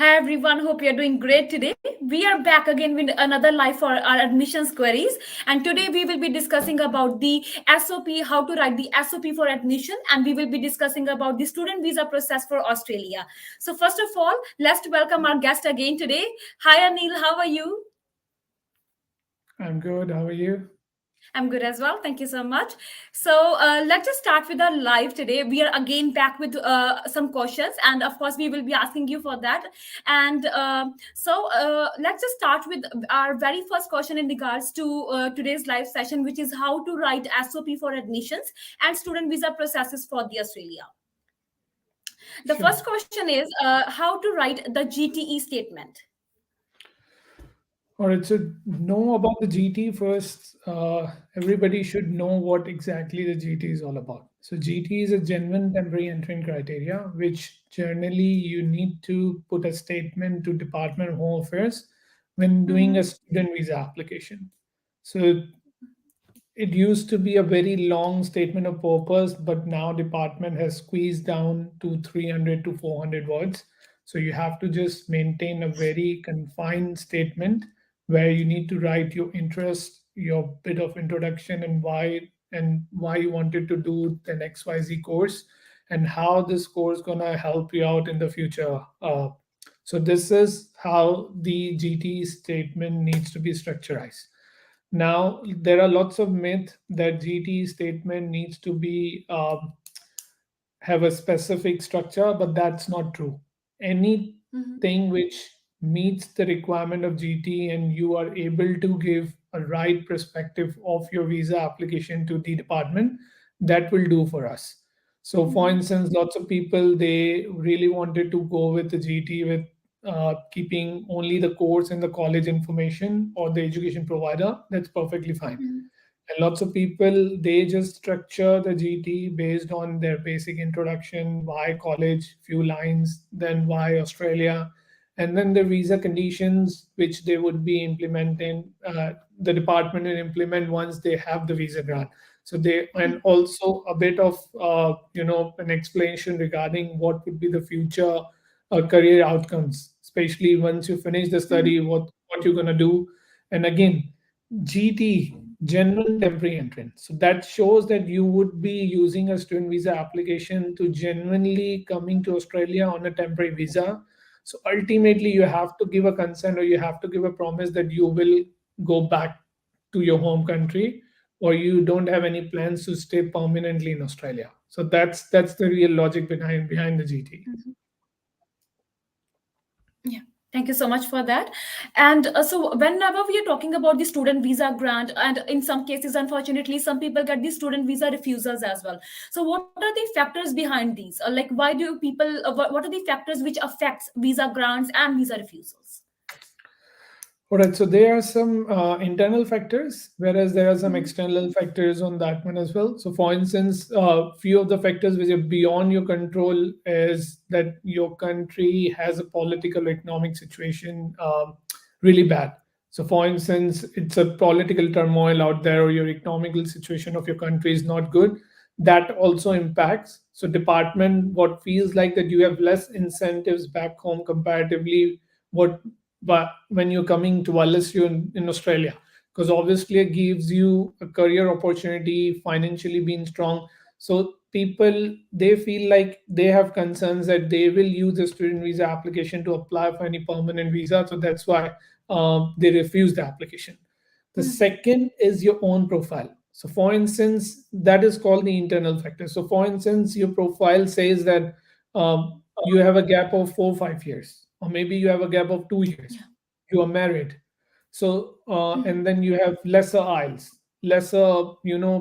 Hi everyone, hope you're doing great today. We are back again with another live for our admissions queries, and today we will be discussing about the SOP, how to write the SOP for admission, and we will be discussing about the student visa process for Australia. So first of all, let's welcome our guest again today. Hi Anil, how are you? I'm good. How are you? I'm good as well. Thank you so much. So let's just start with our live today. We are again back with some questions, and of course, we will be asking you for that. And let's just start with our very first question in regards to today's live session, which is how to write SOP for admissions and student visa processes for the Australia. The Sure. first question is how to write the GTE statement. All right. So, know about the GT first. Everybody should know what exactly the GT is all about. So, GT is a genuine temporary entry criteria, which generally you need to put a statement to Department of Home Affairs when doing a Mm-hmm. student visa application. So, it used to be a very long statement of purpose, but now department has squeezed down to 300 to 400 words. So you have to just maintain a very confined statement where you need to write your interest, your bit of introduction, and why you wanted to do an XYZ course, and how this course gonna help you out in the future. So this is how the GT statement needs to be structured. Now, there are lots of myth that GT statement needs to be have a specific structure, but that's not true. Anything which meets the requirement of GT and you are able to give a right perspective of your visa application to the department, that will do for us. So, for Mm-hmm. instance, lots of people they really wanted to go with the GT with keeping only the course and the college information or the education provider. That's perfectly fine. Mm-hmm. And lots of people they just structure the GT based on their basic introduction, why college, few lines, then why Australia, and then the visa conditions which they would be implementing. The department will implement once they have the visa grant. So they and also a bit of an explanation regarding what would be the future career outcomes, especially once you finish the study, what you're gonna do, and again GT, genuine temporary entrance. So that shows that you would be using a student visa application to genuinely coming to Australia on a temporary visa. So ultimately, you have to give a consent or you have to give a promise that you will go back to your home country or you don't have any plans to stay permanently in Australia. So that's the real logic behind the GT. Mm-hmm. Yeah, thank you so much for that. And whenever we are talking about the student visa grant, and in some cases, unfortunately, some people get the student visa refusals as well. So, what are the factors behind these? Like, why do people? What are the factors which affects visa grants and visa refusals? All right, so there are some internal factors, whereas there are some Mm-hmm. external factors on that one as well. So, for instance, few of the factors which are beyond your control is that your country has a political economic situation really bad. So, for instance, it's a political turmoil out there, or your economical situation of your country is not good. That also impacts. So, department what feels like that you have less incentives back home comparatively what but when you're coming to LSU in Australia, because obviously it gives you a career opportunity, financially being strong. So people they feel like they have concerns that they will use the student visa application to apply for any permanent visa. So that's why they refuse the application. The second is your own profile. So, for instance, that is called the internal factor. So, for instance, your profile says that you have a gap of 4 5 years, or maybe you have a gap of 2 years. Yeah. You are married, so Mm-hmm. and then you have lesser IELTS, lesser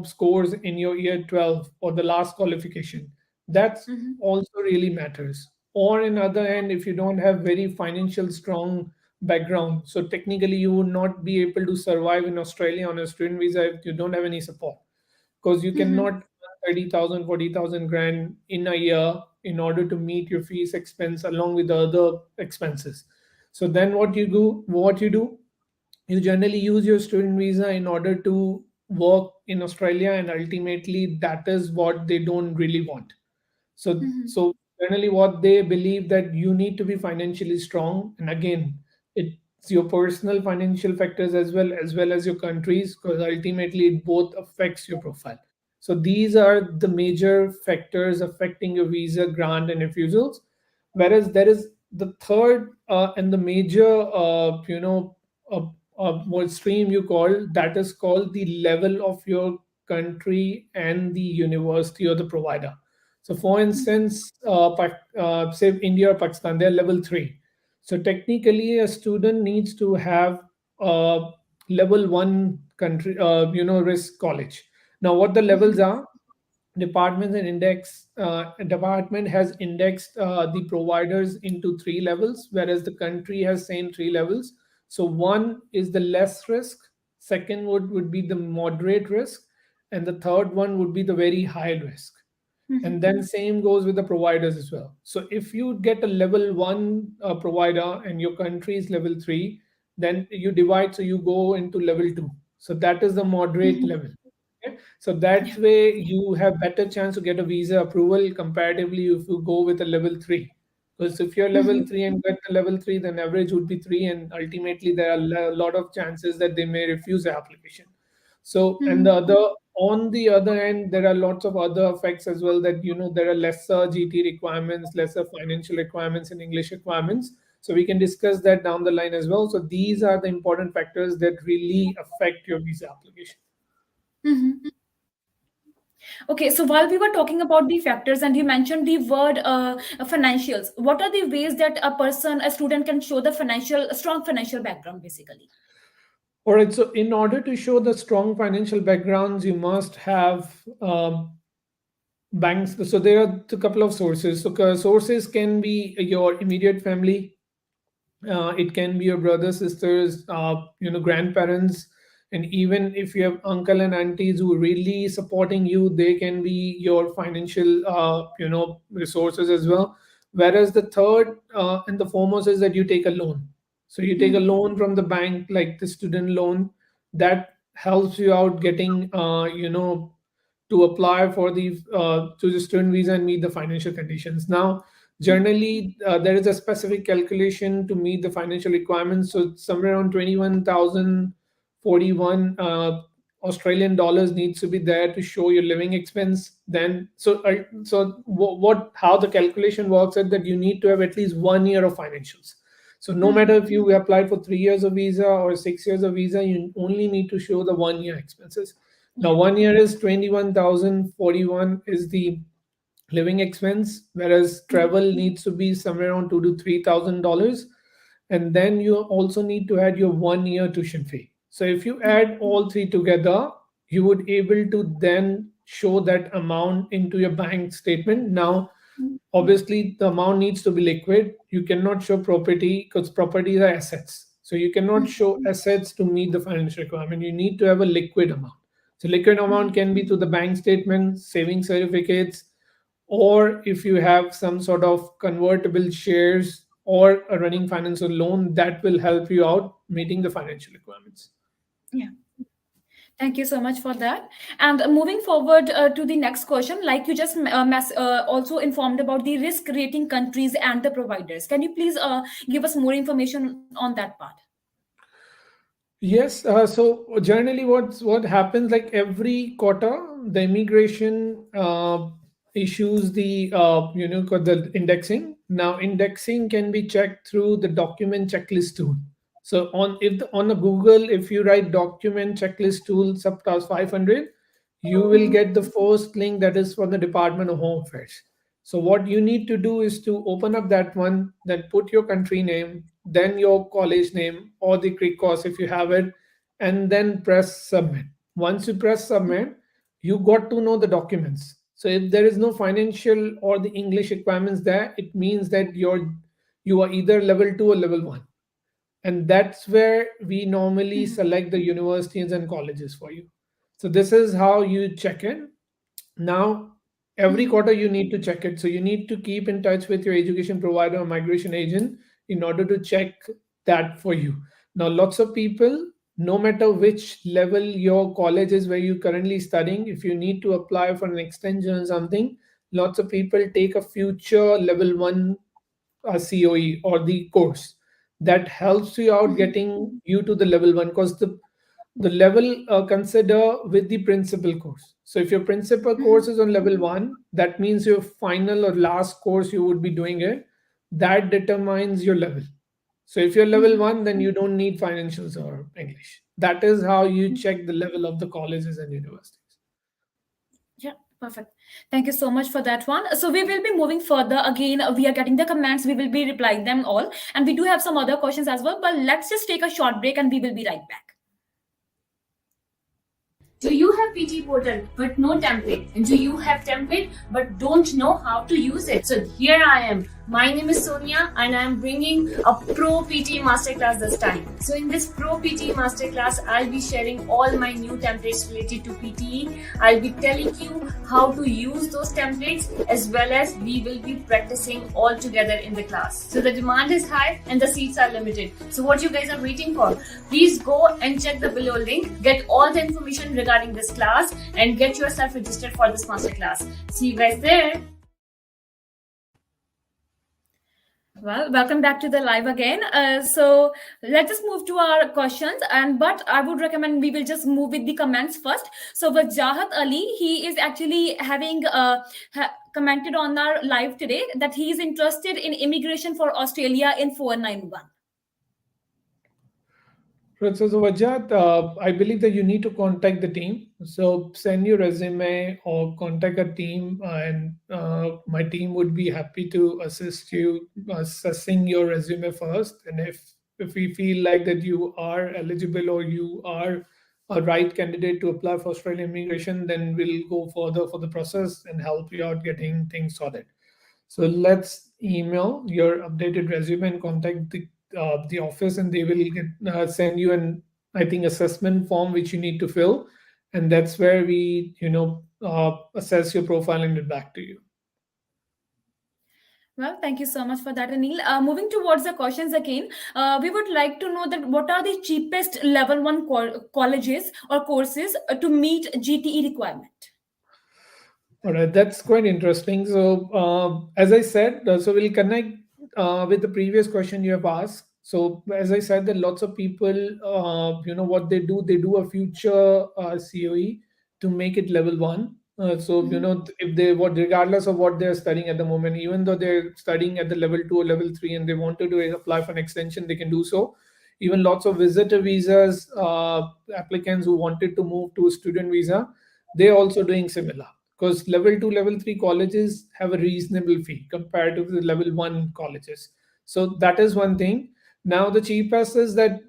scores in your year 12 or the last qualification. That Mm-hmm. also really matters. Or in other hand, if you don't have very financial strong background. So technically, you would not be able to survive in Australia on a student visa if you don't have any support, because you cannot Mm-hmm. earn 30,000, 40,000 grand in a year in order to meet your fees expense along with the other expenses. So then what you do, you generally use your student visa in order to work in Australia, and ultimately that is what they don't really want. So Mm-hmm. so Generally what they believe that you need to be financially strong, and again, it's your personal financial factors as well as your countries, because ultimately it both affects your profile. So these are the major factors affecting your visa grant and refusals. Whereas there is the third and the major uh, what stream you call, that is called the level of your country and the university or the provider. So, for instance, say India or Pakistan, they're level three. So, technically, a student needs to have a level one country, risk college. Now, what the levels are? Department has indexed the providers into three levels, whereas the country has same three levels. So one is the less risk, second would be the moderate risk, and the third one would be the very high risk. And then same goes with the providers as well. So if you get a level one provider and your country is level three, then you divide, so you go into level two. So that is the moderate level. Okay? So that Yeah. way you have better chance to get a visa approval comparatively if you go with a level three. Because if you're level three and get the level three, then average would be three, and ultimately there are a lot of chances that they may refuse the application. So, and the other, on the other end, there are lots of other effects as well, that there are lesser GT requirements, lesser financial requirements, and English requirements. So we can discuss that down the line as well. So these are the important factors that really affect your visa application. Okay, so while we were talking about the factors and you mentioned the word financials, what are the ways that a student can show the a strong financial background basically? All right. So in order to show the strong financial backgrounds, you must have banks. So there are a couple of sources. So sources can be your immediate family, it can be your brothers, sisters, grandparents, and even if you have uncle and aunties who are really supporting you, they can be your financial resources as well. Whereas the third and the foremost is that you take a loan. So you take a loan from the bank, like the student loan, that helps you out getting to apply for the to the student visa and meet the financial conditions. Now, generally, there is a specific calculation to meet the financial requirements. So somewhere around 21,041 Australian dollars needs to be there to show your living expense. Then, what how the calculation works is that you need to have at least 1 year of financials. So no matter if you applied for 3 years of visa or 6 years of visa, you only need to show the 1 year expenses. Now, Yeah. 1 year is 21,041 is the living expense, whereas travel needs to be somewhere around $2,000 to $3,000, and then you also need to add your 1 year tuition fee. So if you Yeah. add all three together, you would able to then show that amount into your bank statement. Now, obviously, the amount needs to be liquid. You cannot show property because properties are assets. So you cannot show assets to meet the financial requirement. You need to have a liquid amount. So liquid amount can be to the bank statement, saving certificates, or if you have some sort of convertible shares or a running financial loan, that will help you out meeting the financial requirements. Yeah. Thank you so much for that. And moving forward to the next question, like you just also informed about the risk rating countries and the providers. Can you please give us more information on that part? Yes, so generally, what happens, like every quarter, the immigration issues the the indexing. Now, indexing can be checked through the document checklist tool. So on a Google, if you write document checklist tool subtask 500, you will get the first link that is for the Department of Home Affairs. So what you need to do is to open up that one, then put your country name, then your college name or the Greek course if you have it, and then press submit. Once you press submit, you got to know the documents. So if there is no financial or the English requirements there, it means that you are either level two or level one. And that's where we normally select the universities and colleges for you. So this is how you check in. Now, every quarter you need to check it. So you need to keep in touch with your education provider or migration agent in order to check that for you. Now, lots of people, no matter which level your college is where you're currently studying, if you need to apply for an extension or something, lots of people take a future level 1 COE or the course that helps you out getting you to the level 1, because the level consider with the principal course. So if your principal course is on level 1, that means your final or last course you would be doing it, that determines your level. So if you're level 1, then you don't need financials or English. That is how you check the level of the colleges and universities. Yeah, perfect. Thank you so much for that one. So we will be moving further. Again, we are getting the comments. We will be replying them all, and we do have some other questions as well. But let's just take a short break, and we will be right back. Do you have PT portal but no template? And do you have template but don't know how to use it? So here I am. My name is Sonia and I am bringing a Pro PT Masterclass this time. So in this Pro PT Masterclass, I'll be sharing all my new templates related to PTE. I'll be telling you how to use those templates, as well as we will be practicing all together in the class. So the demand is high and the seats are limited. So what you guys are waiting for? Please go and check the below link, get all the information regarding this class and get yourself registered for this masterclass. See you guys there. Well, welcome back to the live again. So let's just move to our questions, but I would recommend we will just move with the comments first. So Wajahat Ali, he is actually having commented on our live today that he is interested in immigration for Australia in 491. Right, so Vajat, I believe that you need to contact the team. So send your resume or contact a team, and my team would be happy to assist you assessing your resume first. And if we feel like that you are eligible or you are a right candidate to apply for Australian immigration, then we'll go further for the process and help you out getting things sorted. So let's email your updated resume and contact the office, and they will send you an, I think, assessment form which you need to fill, and that's where we assess your profile and get back to you. Well, thank you so much for that, Anil. Moving towards the questions again, we would like to know that what are the cheapest level 1 colleges or courses to meet GTE requirement? All right, that's quite interesting. So, as I said, so we'll connect with the previous question you have asked. So, as I said, that lots of people, what they do a future COE to make it level 1. So, if they what, regardless of what they're studying at the moment, even though they're studying at the level 2 or level 3 and they wanted to apply for an extension, they can do so. Even lots of visitor visas applicants who wanted to move to a student visa, they're also doing similar, because level 2 level 3 colleges have a reasonable fee compared to the level 1 colleges. So that is one thing. Now the cheapest is that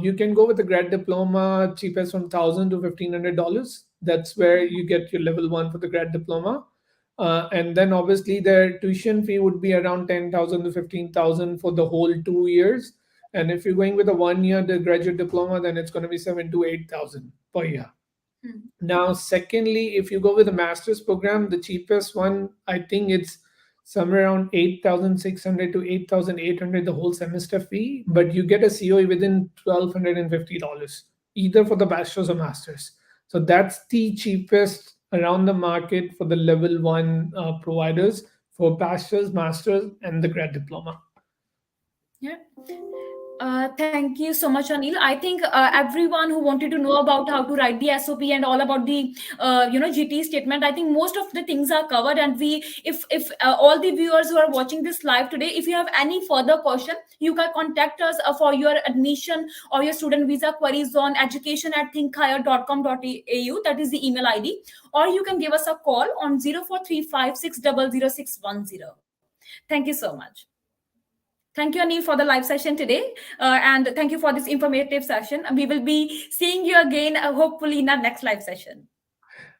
you can go with a grad diploma, cheapest from $1,000 to $1,500. That's where you get your level 1 for the grad diploma. And then obviously their tuition fee would be around 10,000 to 15,000 for the whole 2 years. And if you're going with a 1 year the graduate diploma, then it's going to be 7 to 8,000 per year. Now, secondly, if you go with a master's program, the cheapest one, I think it's somewhere around 8,600 to 8,800 the whole semester fee, but you get a COE within $1,250, either for the bachelor's or master's. So that's the cheapest around the market for the level 1 providers for bachelor's, master's, and the grad diploma. Yeah. Thank you so much, Anil. I think everyone who wanted to know about how to write the SOP and all about the GT statement, I think most of the things are covered. And if all the viewers who are watching this live today, if you have any further question, you can contact us for your admission or your student visa queries on education@thinkhigher.com.au. That is the email ID, or you can give us a call on 0435600610. Thank you so much. Thank you, Anil, for the live session today. And thank you for this informative session. We will be seeing you again, hopefully, in our next live session.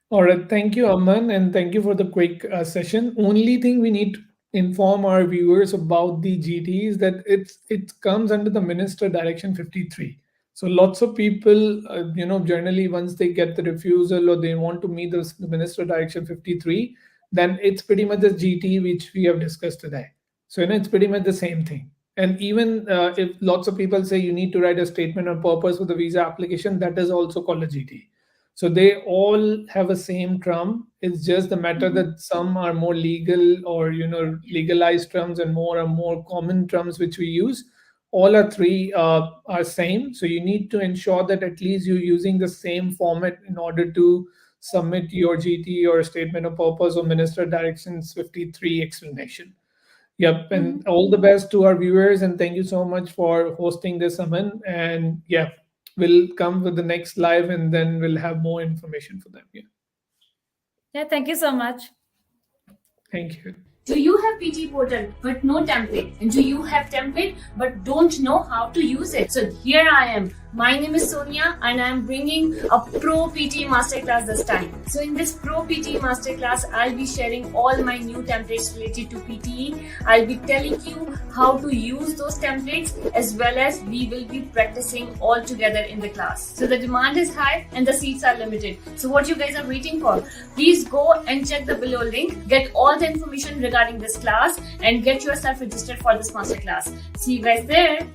All right. Thank you, Aman. And thank you for the quick session. Only thing we need to inform our viewers about the GT is that it comes under the Minister Direction 53. So lots of people, generally once they get the refusal or they want to meet the Minister Direction 53, then it's pretty much the GT which we have discussed today. So it's pretty much the same thing. And even if lots of people say you need to write a statement of purpose for the visa application, that is also called a GT. So they all have a same term. It's just the matter Mhm. that some are more legal or legalized terms, and more are more common terms which we use. All are three are same. So you need to ensure that at least you're using the same format in order to submit your GT or statement of purpose or Minister Directions 53 explanation. Yep, Mhm. and all the best to our viewers, and thank you so much for hosting this, Aman. And yeah, we'll come with the next live, and then we'll have more information for them. Yeah, Yeah, thank you so much. thank you. Do you have PT portal but no template? And do you have template but don't know how to use it? So here I am. My name is Sonia and I am bringing a Pro PT Masterclass this time. So in this Pro PT Masterclass, I'll be sharing all my new templates related to PTE. I'll be telling you how to use those templates, as well as we will be practicing all together in the class. So the demand is high and the seats are limited. So what you guys are waiting for? Please go and check the below link, get all the information regarding this class, and get yourself registered for this masterclass. See you guys there.